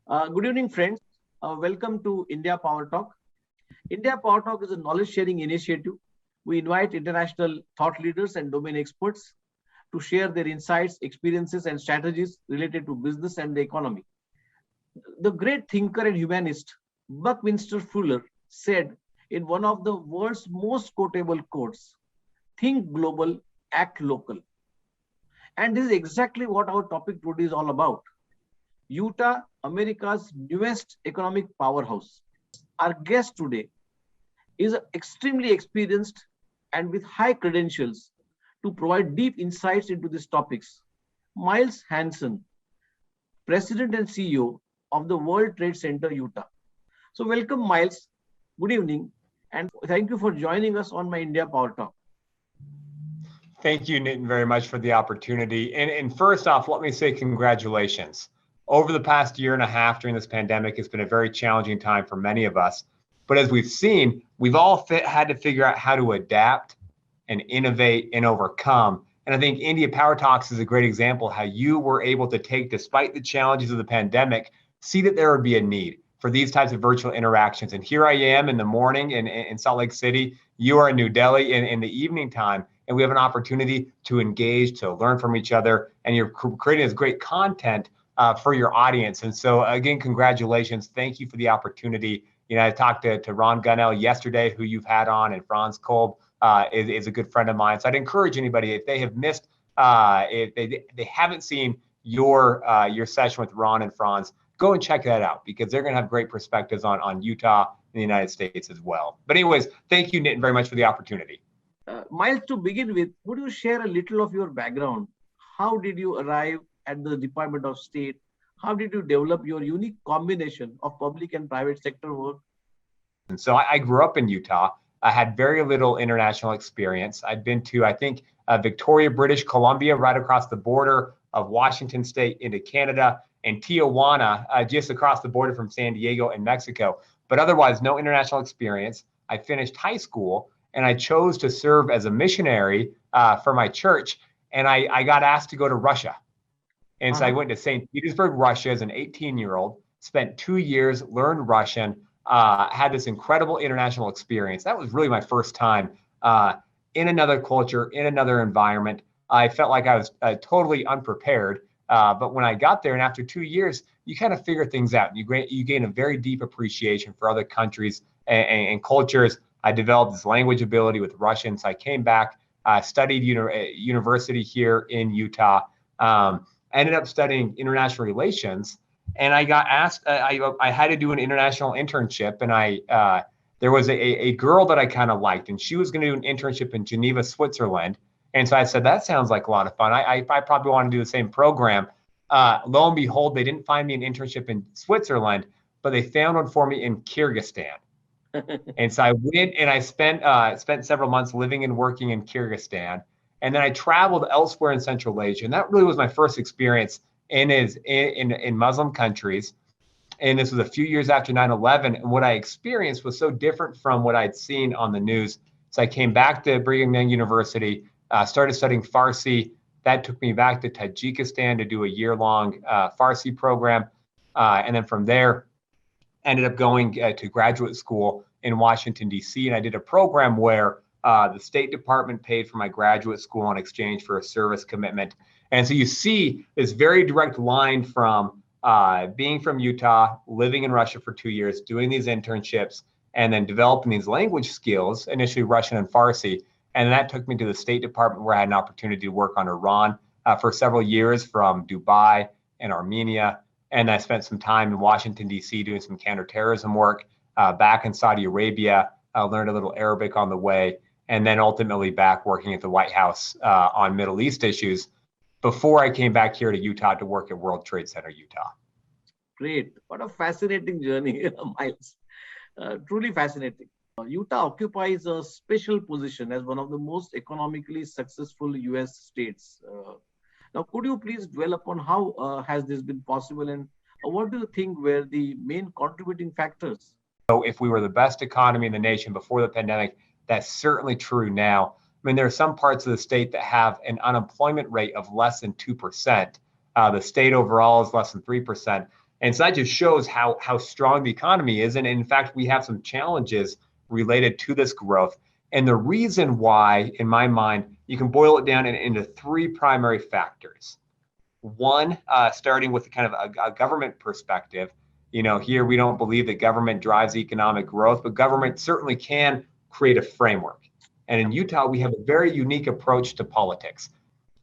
Good evening, friends. Welcome to India Power Talk. India Power Talk is a knowledge sharing initiative. We invite international thought leaders and domain experts to share their insights, experiences, and strategies related to business and the economy. The great thinker and humanist Buckminster Fuller said in one of the world's most quotable quotes, think global, act local. And this is exactly what our topic today is all about. Utah, America's newest economic powerhouse. Our guest today is extremely experienced and with high credentials to provide deep insights into these topics. Miles Hansen, President and CEO of the World Trade Center, Utah. So, welcome, Miles. Good evening, and thank you for joining us on my India Power Talk. Thank you, Nitin, very much for the opportunity. And first off, let me say congratulations. Over the past year and a half during this pandemic, it's been a very challenging time for many of us. But as we've seen, we've all had to figure out how to adapt and innovate and overcome. And I think India Power Talks is a great example how you were able to take, despite the challenges of the pandemic, see that there would be a need for these types of virtual interactions. And here I am in the morning in Salt Lake City. You are in New Delhi in the evening time. And we have an opportunity to engage, to learn from each other. And you're creating this great content for your audience. And so again, congratulations. Thank you for the opportunity. I talked to Ron Gunnell yesterday, who you've had on, and Franz Kolb is a good friend of mine. So I'd encourage anybody, if they have missed, if they haven't seen your session with Ron and Franz, go and check that out, because they're going to have great perspectives on Utah and the United States as well. But anyways, thank you, Nitin, very much for the opportunity. Miles, to begin with, would you share a little of your background? How did you arrive at the Department of State? How did you develop your unique combination of public and private sector work? And so I grew up in Utah. I had very little international experience. I'd been to, I think, Victoria, British Columbia, right across the border of Washington State into Canada, and Tijuana, just across the border from San Diego and Mexico. But otherwise, no international experience. I finished high school, and I chose to serve as a missionary for my church. And I got asked to go to Russia. And so I went to St. Petersburg, Russia as an 18-year-old, spent 2 years, learned Russian, had this incredible international experience. That was really my first time in another culture, in another environment. I felt like I was totally unprepared. But when I got there, and after 2 years, you kind of figure things out. You gain a very deep appreciation for other countries and cultures. I developed this language ability with Russian. So I came back, studied university here in Utah. I ended up studying international relations, and I got asked, I had to do an international internship, and there was a girl that I kind of liked, and she was going to do an internship in Geneva, Switzerland. And so I said, that sounds like a lot of fun. I probably want to do the same program. Lo and behold, they didn't find me an internship in Switzerland, but they found one for me in Kyrgyzstan. And so I went and I spent several months living and working in Kyrgyzstan. And then I traveled elsewhere in Central Asia. And that really was my first experience in Muslim countries. And this was a few years after 9/11. And what I experienced was so different from what I'd seen on the news. So I came back to Brigham Young University, started studying Farsi. That took me back to Tajikistan to do a year-long Farsi program. And then from there, ended up going to graduate school in Washington, D.C. And I did a program where the State Department paid for my graduate school in exchange for a service commitment. And so you see this very direct line from being from Utah, living in Russia for 2 years, doing these internships, and then developing these language skills, initially Russian and Farsi. And that took me to the State Department, where I had an opportunity to work on Iran for several years, from Dubai and Armenia. And I spent some time in Washington, D.C. doing some counterterrorism work, back in Saudi Arabia, learned a little Arabic on the way, and then ultimately back working at the White House on Middle East issues before I came back here to Utah to work at World Trade Center, Utah. Great. What a fascinating journey, Miles. Truly fascinating. Utah occupies a special position as one of the most economically successful U.S. states. Now, could you please dwell upon how has this been possible, and what do you think were the main contributing factors? So if we were the best economy in the nation before the pandemic, that's certainly true now. I mean, there are some parts of the state that have an unemployment rate of less than 2%. The state overall is less than 3%. And so that just shows how strong the economy is. And in fact, we have some challenges related to this growth. And the reason why, in my mind, you can boil it down into three primary factors. One, starting with kind of a government perspective, here we don't believe that government drives economic growth, but government certainly can create a framework. And in Utah, we have a very unique approach to politics.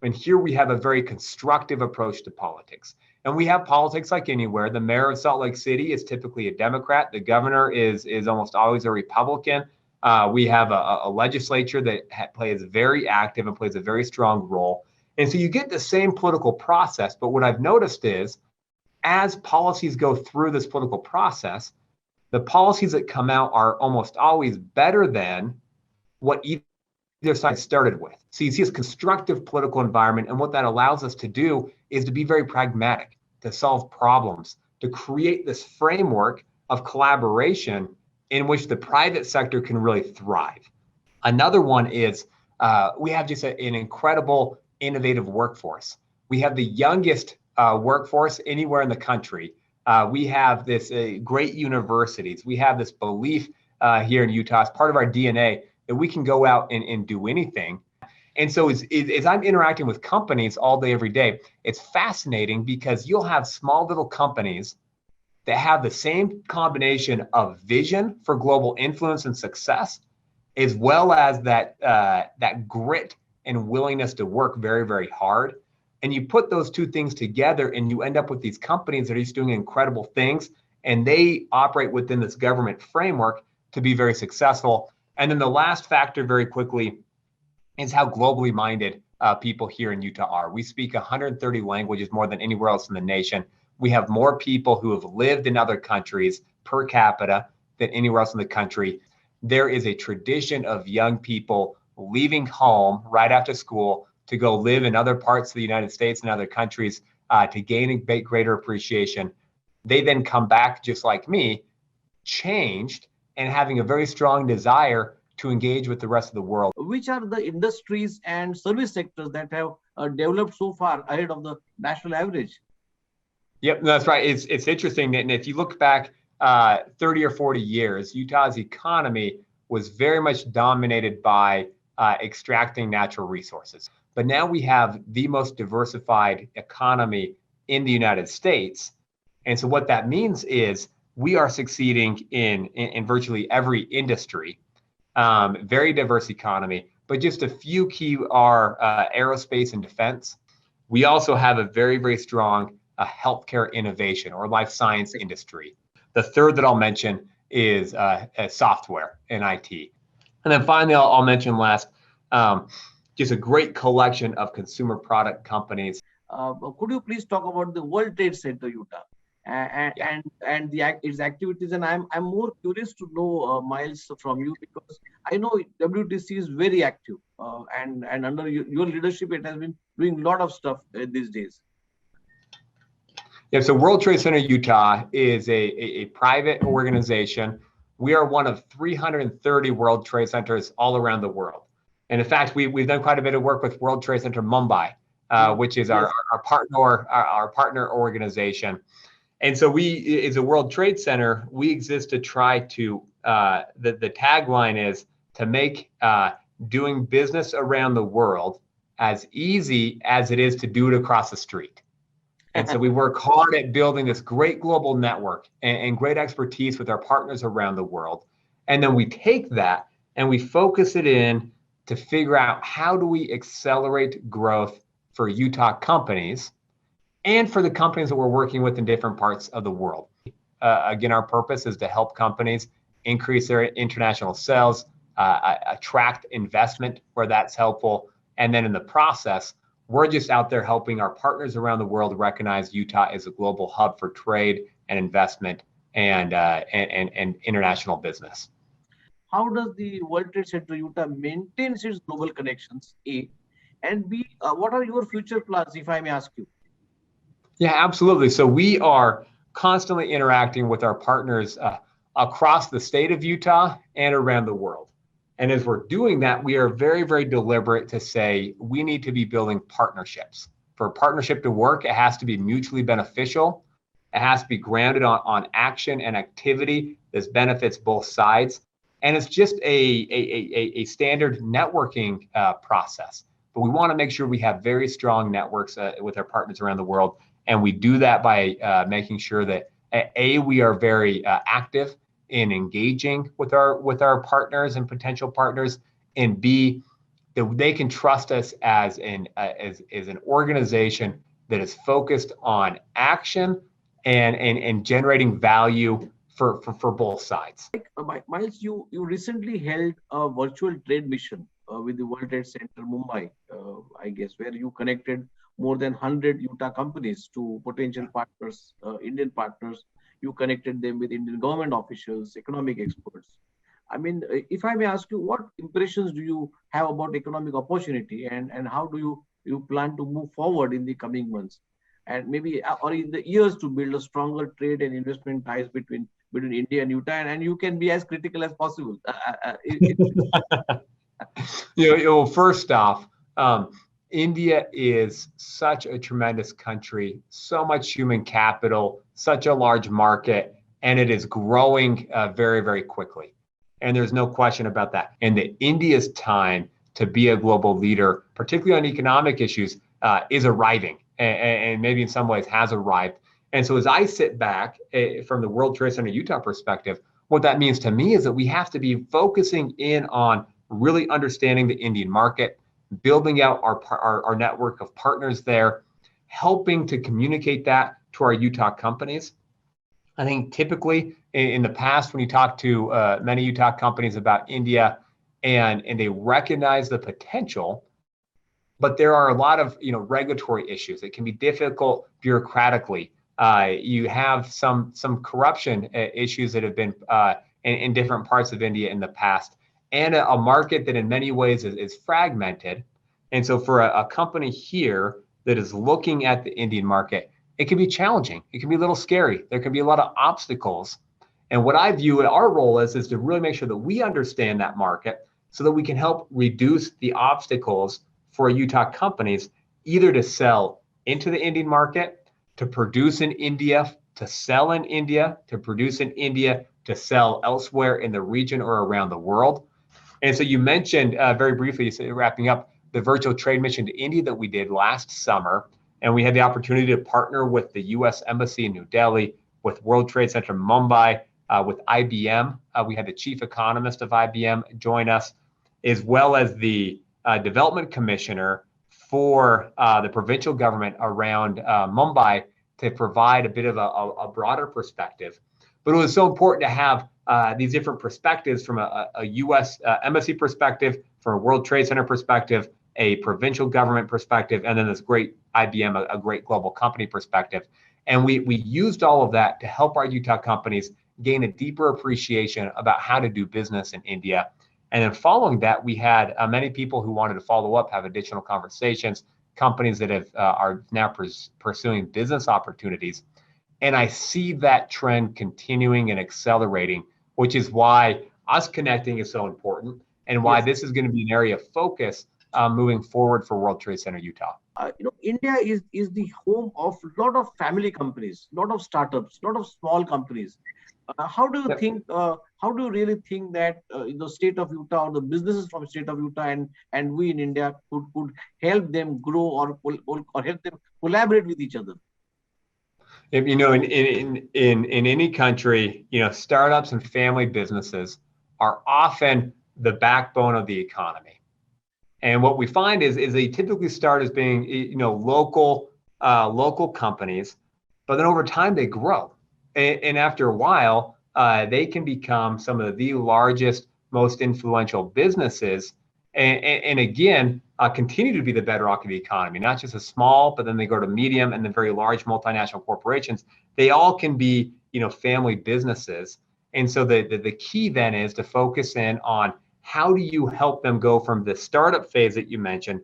And here we have a very constructive approach to politics. And we have politics like anywhere. The mayor of Salt Lake City is typically a Democrat. The governor is almost always a Republican. We have a legislature that plays very active and plays a very strong role. And so you get the same political process. But what I've noticed is as policies go through this political process, the policies that come out are almost always better than what either side started with. So you see this constructive political environment. And what that allows us to do is to be very pragmatic, to solve problems, to create this framework of collaboration in which the private sector can really thrive. Another one is we have just an incredible innovative workforce. We have the youngest workforce anywhere in the country. We have this great universities. We have this belief here in Utah as part of our DNA that we can go out and do anything. And so as I'm interacting with companies all day, every day, it's fascinating because you'll have small little companies that have the same combination of vision for global influence and success, as well as that grit and willingness to work very, very hard. And you put those two things together and you end up with these companies that are just doing incredible things, and they operate within this government framework to be very successful. And then the last factor very quickly is how globally minded people here in Utah are. We speak 130 languages more than anywhere else in the nation. We have more people who have lived in other countries per capita than anywhere else in the country. There is a tradition of young people leaving home right after school to go live in other parts of the United States and other countries to gain a greater appreciation. They then come back just like me, changed and having a very strong desire to engage with the rest of the world. Which are the industries and service sectors that have developed so far ahead of the national average? Yep, that's right. It's interesting. And if you look back 30 or 40 years, Utah's economy was very much dominated by extracting natural resources. But now we have the most diversified economy in the United States. And so what that means is we are succeeding in virtually every industry, very diverse economy, but just a few key are aerospace and defense. We also have a very, very strong healthcare innovation or life science industry. The third that I'll mention is software and IT. And then finally, I'll mention last, just a great collection of consumer product companies. Could you please talk about the World Trade Center, Utah, and its activities? And I'm more curious to know, Miles, from you, because I know WTC is very active, and under your leadership, it has been doing a lot of stuff these days. Yeah, so World Trade Center Utah is a private organization. We are one of 330 World Trade Centers all around the world. And in fact, we've done quite a bit of work with World Trade Center Mumbai, which is our partner organization. And so we, as a World Trade Center, we exist to try to, the tagline is to make doing business around the world as easy as it is to do it across the street. And so we work hard at building this great global network and great expertise with our partners around the world. And then we take that and we focus it in to figure out how do we accelerate growth for Utah companies and for the companies that we're working with in different parts of the world. Again, our purpose is to help companies increase their international sales, attract investment where that's helpful. And then in the process, we're just out there helping our partners around the world recognize Utah as a global hub for trade and investment and international business. How does the World Trade Center Utah maintains its global connections, A? And B, what are your future plans, if I may ask you? Yeah, absolutely. So we are constantly interacting with our partners across the state of Utah and around the world. And as we're doing that, we are very, very deliberate to say we need to be building partnerships. For a partnership to work, it has to be mutually beneficial. It has to be grounded on action and activity. This benefits both sides. And it's just a standard networking process. But we want to make sure we have very strong networks with our partners around the world. And we do that by making sure that, we are very active in engaging with our partners and potential partners, and B, that they can trust us as an organization that is focused on action and generating value for both sides. Miles, you recently held a virtual trade mission with the World Trade Center, Mumbai, I guess, where you connected more than 100 Utah companies to potential partners, Indian partners. You connected them with Indian government officials, economic experts. I mean, if I may ask you, what impressions do you have about economic opportunity, and how do you plan to move forward in the coming months, and maybe or in the years, to build a stronger trade and investment ties between India and Utah, and you can be as critical as possible. First off, India is such a tremendous country, so much human capital, such a large market, and it is growing very, very quickly. And there's no question about that. And that India's time to be a global leader, particularly on economic issues, is arriving, and maybe in some ways has arrived. And so as I sit back from the World Trade Center Utah perspective, what that means to me is that we have to be focusing in on really understanding the Indian market, building out our network of partners there, helping to communicate that to our Utah companies. I think typically in the past, when you talk to many Utah companies about India, and they recognize the potential, but there are a lot of regulatory issues. It can be difficult bureaucratically. You have some corruption issues that have been in different parts of India in the past, and a market that in many ways is fragmented. And so for a company here that is looking at the Indian market, it can be challenging. It can be a little scary. There can be a lot of obstacles. And what I view our role is to really make sure that we understand that market so that we can help reduce the obstacles for Utah companies, either to sell into the Indian market, to produce in India, to sell in India, to produce in India, to sell elsewhere in the region or around the world. And so you mentioned very briefly, wrapping up, the virtual trade mission to India that we did last summer. And we had the opportunity to partner with the U.S. Embassy in New Delhi, with World Trade Center Mumbai, with IBM. We had the chief economist of IBM join us, as well as the development commissioner for the provincial government around Mumbai, to provide a bit of a broader perspective. But it was so important to have these different perspectives from a U.S. embassy perspective, from a World Trade Center perspective, a provincial government perspective, and then this great IBM, a great global company perspective. And we used all of that to help our Utah companies gain a deeper appreciation about how to do business in India. And then following that, we had many people who wanted to follow up, have additional conversations, companies that are now pursuing business opportunities. And I see that trend continuing and accelerating, which is why us connecting is so important, and why this is going to be an area of focus moving forward for World Trade Center Utah. India is the home of a lot of family companies, a lot of startups, a lot of small companies. How do you think? How do you really think that the state of Utah, or the businesses from the state of Utah, and we in India could help them grow, or help them collaborate with each other? If, in any country, startups and family businesses are often the backbone of the economy. And what we find is they typically start as being, local companies, but then over time they grow. And after a while, they can become some of the largest, most influential businesses, and again, continue to be the bedrock of the economy, not just a small, but then they go to medium and then very large multinational corporations. They all can be, family businesses. And so the key then is to focus in on how do you help them go from the startup phase that you mentioned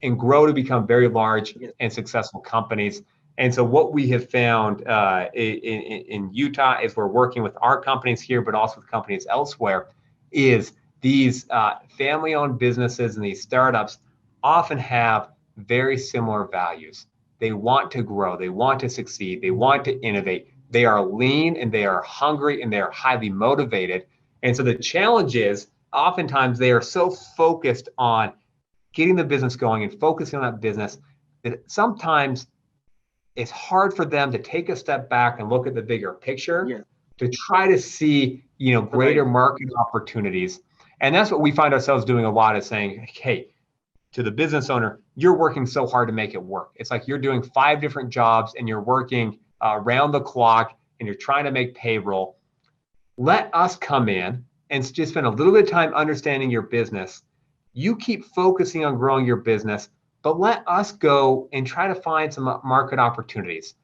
and grow to become very large and successful companies. And so what we have found in Utah, is we're working with our companies here, but also with companies elsewhere, is these family-owned businesses and these startups often have very similar values. They want to grow, they want to succeed, they want to innovate, They are lean and they are hungry and they are highly motivated. And so the challenge is oftentimes they are so focused on getting the business going and focusing on that business that sometimes it's hard for them to take a step back and look at the bigger picture Yeah. to try to see, Right. greater market opportunities. And that's what we find ourselves doing a lot, is saying, hey, to the business owner, you're working so hard to make it work. It's like you're doing 5 different jobs and you're working around the clock and you're trying to make payroll. Let us come in and just spend a little bit of time understanding your business. You keep focusing on growing your business, but let us go and try to find some market opportunities.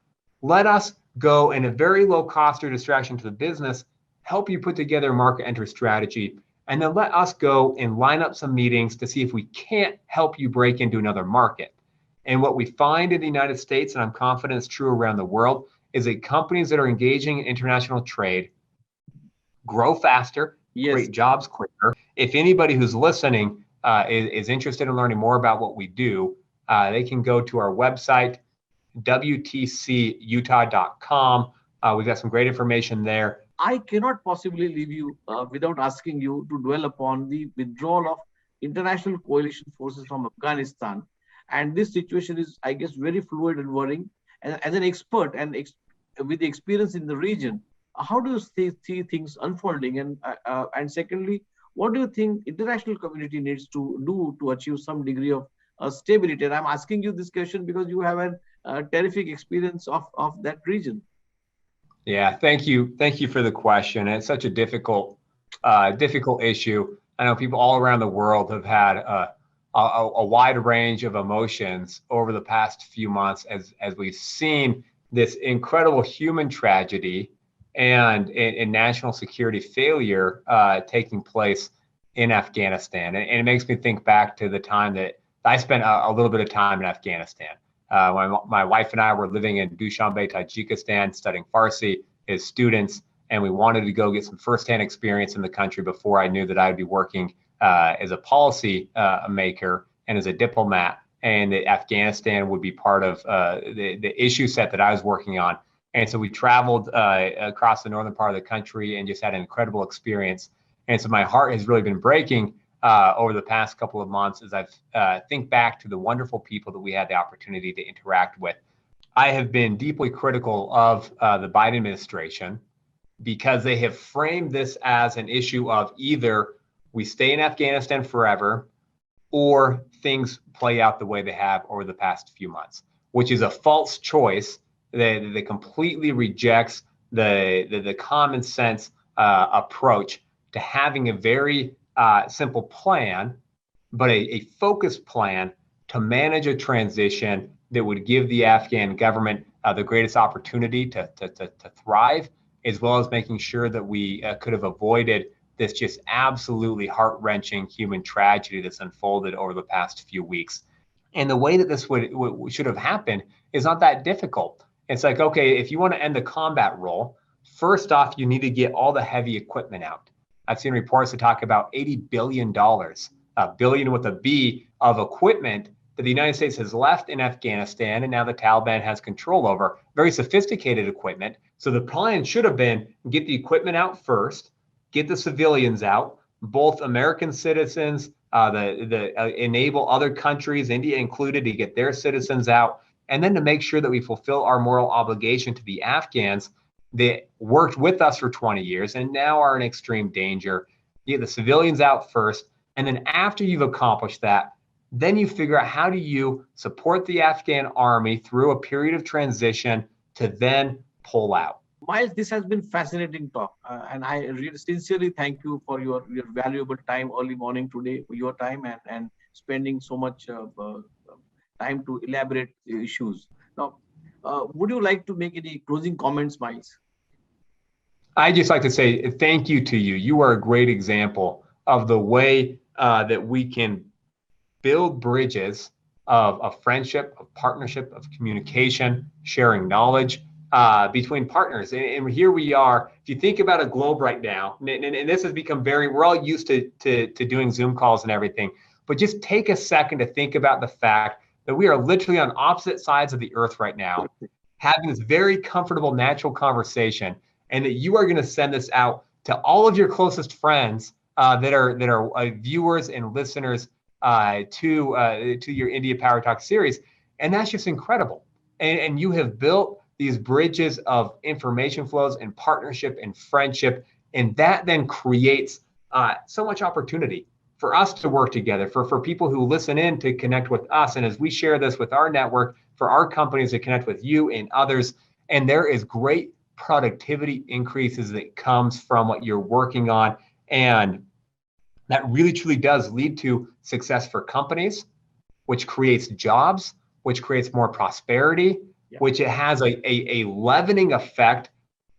Let us go in a very low cost or distraction to the business, help you put together a market entry strategy, and then let us go and line up some meetings to see if we can't help you break into another market. And what we find in the United States, and I'm confident it's true around the world, is that companies that are engaging in international trade grow faster, Yes. create jobs quicker. If anybody who's listening is interested in learning more about what we do, they can go to our website, wtcutah.com. We've got some great information there. I cannot possibly leave you without asking you to dwell upon the withdrawal of international coalition forces from Afghanistan. And this situation is, I guess, very fluid and worrying. And as an expert and with the experience in the region, how do you see things unfolding? And secondly, what do you think international community needs to do to achieve some degree of stability? And I'm asking you this question because you have a terrific experience of that region. Yeah, thank you. Thank you for the question. It's such a difficult issue. I know people all around the world have had a wide range of emotions over the past few months as we've seen this incredible human tragedy and national security failure taking place in Afghanistan. And it makes me think back to the time that I spent a little bit of time in Afghanistan. My wife and I were living in Dushanbe, Tajikistan, studying Farsi as students, and we wanted to go get some firsthand experience in the country before I knew that I would be working as a policy maker and as a diplomat, and that Afghanistan would be part of the issue set that I was working on. And so we traveled across the northern part of the country and just had an incredible experience. And so my heart has really been breaking over the past couple of months as I think back to the wonderful people that we had the opportunity to interact with. I have been deeply critical of the Biden administration because they have framed this as an issue of either we stay in Afghanistan forever or things play out the way they have over the past few months, which is a false choice that completely rejects the common sense approach to having a very simple plan, but a focused plan to manage a transition that would give the Afghan government the greatest opportunity to thrive, as well as making sure that we could have avoided this just absolutely heart-wrenching human tragedy that's unfolded over the past few weeks. And the way that this should have happened is not that difficult. It's like, okay, if you want to end the combat role, first off, you need to get all the heavy equipment out. I've seen reports that talk about $80 billion, a billion with a B, of equipment that the United States has left in Afghanistan and now the Taliban has control over, very sophisticated equipment. So the plan should have been get the equipment out first, get the civilians out, both American citizens, enable other countries, India included, to get their citizens out, and then to make sure that we fulfill our moral obligation to the Afghans that worked with us for 20 years and now are in extreme danger. You get the civilians out first, and then after you've accomplished that, then you figure out how do you support the Afghan army through a period of transition to then pull out. Miles, this has been fascinating talk, and I really sincerely thank you for your valuable time early morning today, your time, and spending so much time to elaborate the issues. Now, would you like to make any closing comments, Miles? I just like to say thank you to you. You are a great example of the way that we can build bridges of friendship, of partnership, of communication, sharing knowledge between partners. And here we are. If you think about a globe right now, and this has become we're all used to doing Zoom calls and everything, but just take a second to think about the fact that we are literally on opposite sides of the earth right now, having this very comfortable, natural conversation, and that you are going to send this out to all of your closest friends that are viewers and listeners to your India Power Talk series. And that's just incredible. And you have built these bridges of information flows and partnership and friendship. And that then creates so much opportunity for us to work together, for people who listen in to connect with us. And as we share this with our network, for our companies to connect with you and others. And there is great productivity increases that comes from what you're working on. And that really truly does lead to success for companies, which creates jobs, which creates more prosperity, which it has a leavening effect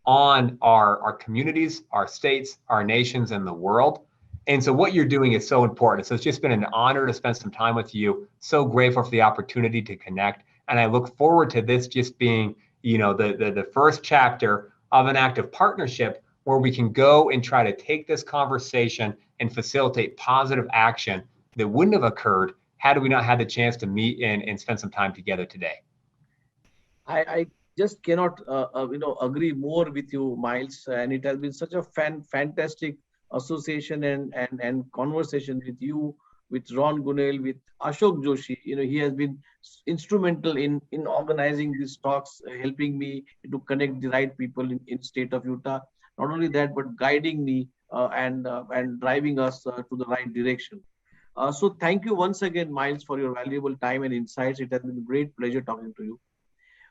on our communities, our states, our nations, and the world. And so what you're doing is so important. So it's just been an honor to spend some time with you. So grateful for the opportunity to connect. And I look forward to this just being, the first chapter of an active partnership where we can go and try to take this conversation and facilitate positive action that wouldn't have occurred had we not had the chance to meet and spend some time together today. I just cannot, agree more with you, Miles. And it has been such a fantastic association and conversation with you, with Ron Gunel, with Ashok Joshi. He has been instrumental in organizing these talks, helping me to connect the right people in state of Utah. Not only that, but guiding me and driving us to the right direction. So thank you once again, Miles, for your valuable time and insights. It has been a great pleasure talking to you.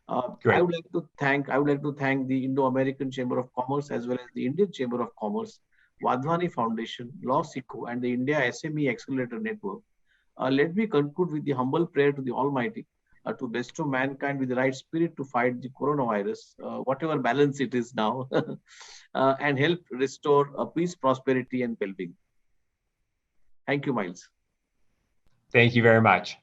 I would like to thank the Indo-American Chamber of Commerce as well as the Indian Chamber of Commerce, Wadhwani Foundation, Law Sikho, and the India SME Accelerator Network. Let me conclude with the humble prayer to the Almighty to bestow mankind with the right spirit to fight the coronavirus, whatever balance it is now, and help restore peace, prosperity, and well-being. Thank you, Miles. Thank you very much.